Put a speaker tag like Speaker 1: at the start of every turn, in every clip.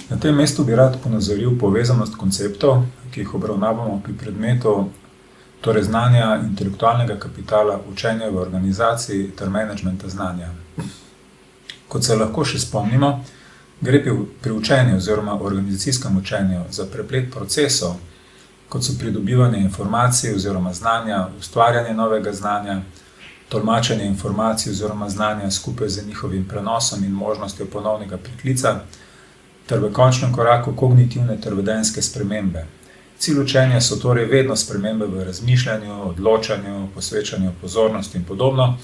Speaker 1: Na tem mestu bi rad ponazoril povezanost konceptov, ki jih obravnavamo pri predmetu, torej znanja intelektualnega kapitala, učenja v organizaciji ter menedžmenta znanja. Kot se lahko še spomnimo, gre pri učenju oziroma organizacijskem učenju za preplet procesov, kot so pridobivanje informacij oziroma znanja, ustvarjanje novega znanja, tolmačenje informacij oziroma znanja skupaj z njihovim prenosom in možnostjo ponovnega priklica, ter v končnem koraku kognitivne ter vedenjske spremembe. Cilj učenja so torej vedno spremembe v razmišljanju, odločanju, posvečanju pozornosti in podobno,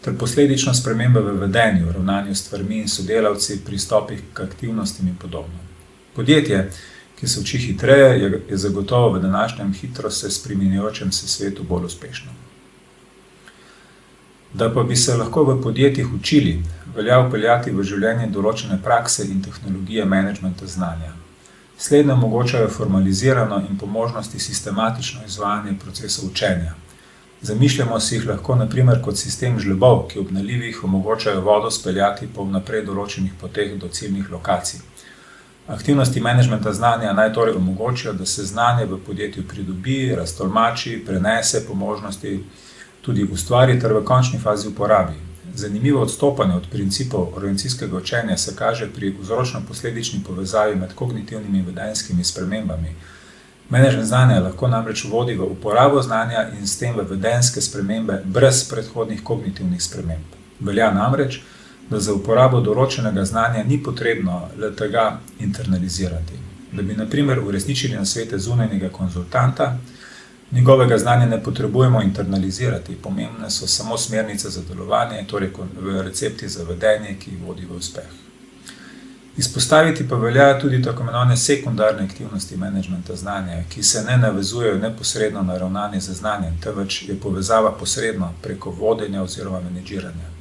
Speaker 1: ter posledično spremembe v vedenju, ravnanju s stvarmi in sodelavci, pristopih k aktivnostim in podobno. Podjetje, ki se uči hitreje, je zagotovo v današnjem hitro se spreminjajočem se svetu bolj uspešno. Da pa bi se lahko v podjetjih učili, velja vpeljati v življenje določene prakse in tehnologije menedžmenta znanja. Slednje omogočajo formalizirano in po možnosti sistematično izvajanje procesov učenja. Zamišljamo si jih lahko na primer kot sistem žlebov, ki ob nalivih omogočajo vodo speljati po vnaprej določenih poteh do ciljnih lokacij. Aktivnosti menedžmenta znanja naj torej omogočijo, da se znanje v podjetju pridobi, raztolmači, prenese po možnosti, tudi ustvari ter v končni fazi uporabi. Zanimivo odstopanje od principov organizacijskega učenja se kaže pri vzročno-posledični povezavi med kognitivnimi in vedenjskimi spremembami. Menedžment znanja lahko namreč vodi v uporabo znanja in s tem v vedenjske spremembe brez predhodnih kognitivnih sprememb. Velja namreč, da za uporabo določenega znanja ni potrebno le tega internalizirati. Da bi na primer uresničili nasvete zunanjega konzultanta, njegovega znanja ne potrebujemo internalizirati, pomembne so samo smernice za delovanje, torej recepti za vedenje, ki vodi v uspeh. Izpostaviti pa velja tudi tako imenovane sekundarne aktivnosti menedžmenta znanja, ki se ne navezujejo neposredno na ravnanje z znanjem, temveč je povezava posredno preko vodenja oziroma menedžiranja.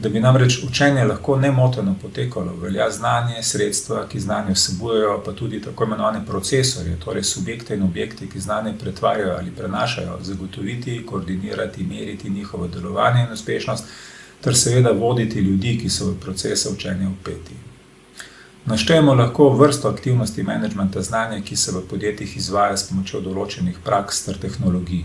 Speaker 1: Da bi namreč učenje lahko nemoteno potekalo, velja znanje, sredstva, ki znanje vsebujejo, pa tudi tako imenovane procesorje, torej subjekte in objekte, ki znanje pretvarjajo ali prenašajo, zagotoviti, koordinirati, meriti njihovo delovanje in uspešnost, ter seveda voditi ljudi, ki so v procese učenja vpeti. Naštejemo lahko vrsto aktivnosti menedžmenta znanja, ki se v podjetjih izvaja s pomočjo določenih praks ter tehnologij.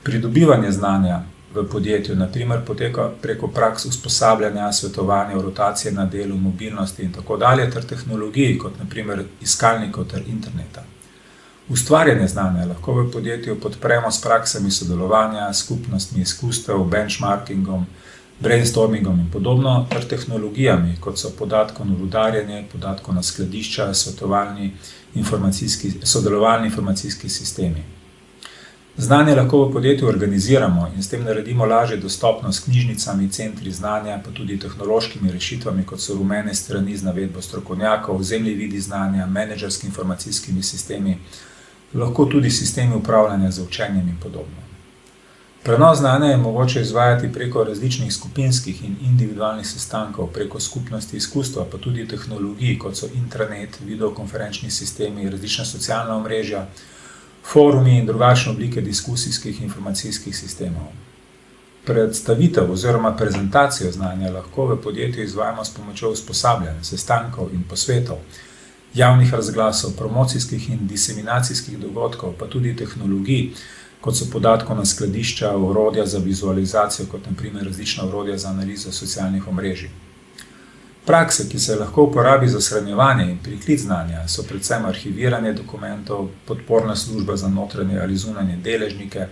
Speaker 1: Pridobivanje znanja v podjetju, na primer, poteka preko praks usposabljanja, svetovanja, rotacije na delu, mobilnosti in tako dalje, ter tehnologij, kot na primer iskalnikov ter interneta. Ustvarjanje znanja lahko v podjetju podpremo s praksami sodelovanja, skupnostmi izkustev, benchmarkingom, brainstormingom in podobno, ter tehnologijami, kot so podatkovno rudarjenje, podatkovna skladišča, sodelovalni informacijski sistemi. Znanje lahko v podjetju organiziramo in s tem naredimo lažje dostopno s knjižnicami, centri znanja, pa tudi tehnološkimi rešitvami, kot so rumene strani z navedbo strokovnjakov, zemljevidi znanja, menedžerski informacijskimi sistemi, lahko tudi sistemi upravljanja z učenjem in podobno. Prenos znanja je mogoče izvajati preko različnih skupinskih in individualnih sestankov, preko skupnosti izkustva, pa tudi tehnologij, kot so intranet, videokonferenčni sistemi, različna socialna omrežja, forumi in drugačne oblike diskusijskih informacijskih sistemov. Predstavitev oziroma prezentacijo znanja lahko v podjetju izvajamo s pomočjo usposabljanja, sestankov in posvetov, javnih razglasov, promocijskih in diseminacijskih dogodkov, pa tudi tehnologij, kot so podatkovna skladišča, orodja za vizualizacijo, kot na primer različna orodja za analizo socialnih omrežij. Prakse, ki se lahko uporabi za shranjevanje in priklic znanja, so predvsem arhiviranje dokumentov, podporna služba za notranje ali zunanje deležnike,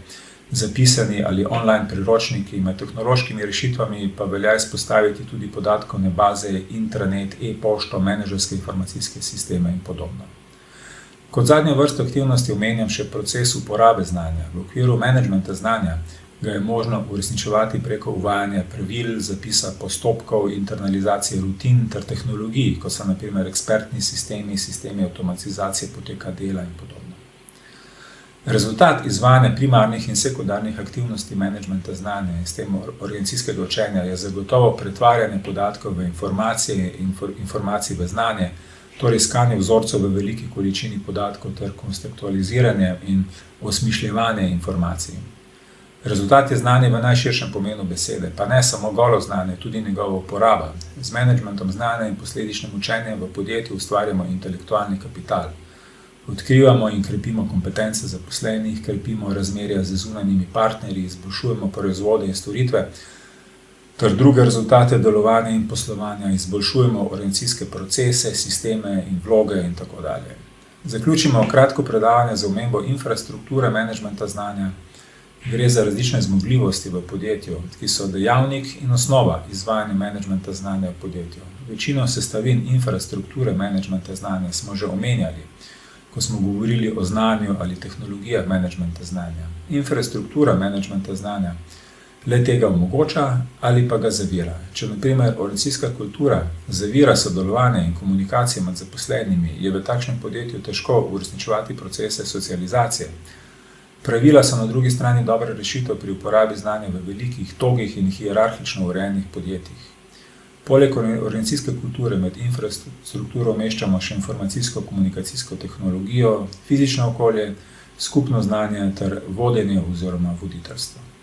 Speaker 1: zapisani ali online priročniki, med tehnološkimi rešitvami pa velja izpostaviti tudi podatkovne baze, intranet, e-pošto, menedžerske informacijske sisteme in podobno. Kot zadnjo vrsto aktivnosti omenjam še proces uporabe znanja. V okviru menedžmenta znanja ga je možno uresničevati preko uvajanja pravil, zapisa postopkov, internalizacije rutin ter tehnologij, kot so na primer ekspertni sistemi, sistemi avtomatizacije poteka dela in podobno. Rezultat izvajanja primarnih in sekundarnih aktivnosti menedžmenta znanja in s tem organizacijskega učenja je zagotovo pretvarjanje podatkov v informacije in informacij v znanje, torej iskanje vzorcev v veliki količini podatkov ter konceptualiziranje in osmišljevanje informacij. Rezultat je znanje v najširšem pomenu besede, pa ne samo golo znanje, tudi njegova uporaba. Z menedžmentom znanja in posledičnim učenjem v podjetju ustvarjamo intelektualni kapital. Odkrivamo in krepimo kompetence zaposlenih, krepimo razmerja z zunanjimi partnerji, izboljšujemo proizvode in storitve ter druge rezultate delovanja in poslovanja, izboljšujemo organizacijske procese, sisteme in vloge in tako dalje. Zaključimo kratko predavanje z omembo infrastrukture menedžmenta znanja. Gre za različne zmogljivosti v podjetju, ki so dejavnik in osnova izvajanja menedžmenta znanja v podjetju. Večino sestavin infrastrukture menedžmenta znanja smo že omenjali, ko smo govorili o znanju ali tehnologijah menedžmenta znanja. Infrastruktura menedžmenta znanja le tega omogoča ali pa ga zavira. Če na primer organizacijska kultura zavira sodelovanje in komunikacijo med zaposlenimi, je v takšnem podjetju težko uresničevati procese socializacije. Pravila so na drugi strani dobra rešitev pri uporabi znanja v velikih, togih in hierarhično urejenih podjetjih. Poleg organizacijske kulture med infrastrukturo umeščamo še informacijsko-komunikacijsko tehnologijo, fizično okolje, skupno znanje ter vodenje oziroma voditeljstvo.